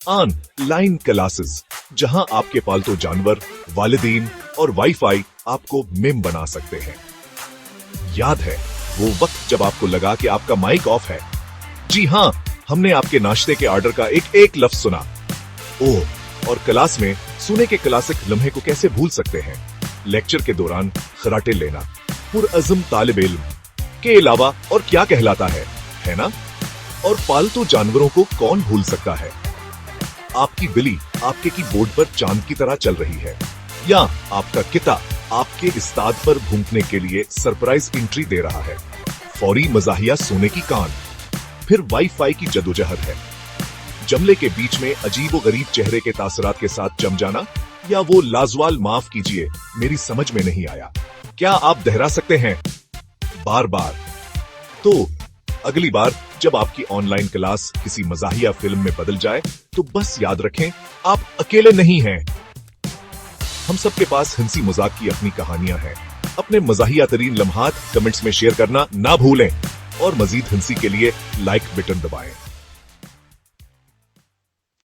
Online classes, जहां आपके पालतू जानवर, वालिदीन और वाईफाई आपको मेम बना सकते हैं। याद है वो वक्त जब आपको लगा कि आपका माइक ऑफ है? जी हां, हमने आपके नाश्ते के ऑर्डर का एक लफ्ज सुना। ओह, और क्लास में सुने के क्लासिक लम्हे को कैसे भूल सकते हैं? लेक्चर के दौरान खराटे लेना पुरअज़्म तालिब इल्म के अलावा और क्या कहलाता है ना? और पालतू जानवरों को कौन भूल सकता है? आपकी बिल्ली आपके कीबोर्ड पर चांद की तरह चल रही है, या आपका किता आपके इस्ताद पर भूंकने के लिए सरप्राइज एंट्री दे रहा है। फौरी मजाहिया सोने की कान, फिर वाईफाई की जदोजहद है। जमले के बीच में अजीब व गरीब चेहरे के तासरात के साथ जम जाना, या वो लाजवाल माफ कीजिए मेरी समझ में नहीं आया। क्या आप दोहरा सकते हैं बार बार? तो अगली बार जब आपकी ऑनलाइन क्लास किसी मजाहिया फिल्म में बदल जाए तो बस याद रखें, आप अकेले नहीं हैं। हम सबके पास हंसी मजाक की अपनी कहानियां हैं। अपने मजाहिया तरीन लम्हात कमेंट्स में शेयर करना ना भूलें, और मजीद हंसी के लिए लाइक बटन दबाएं।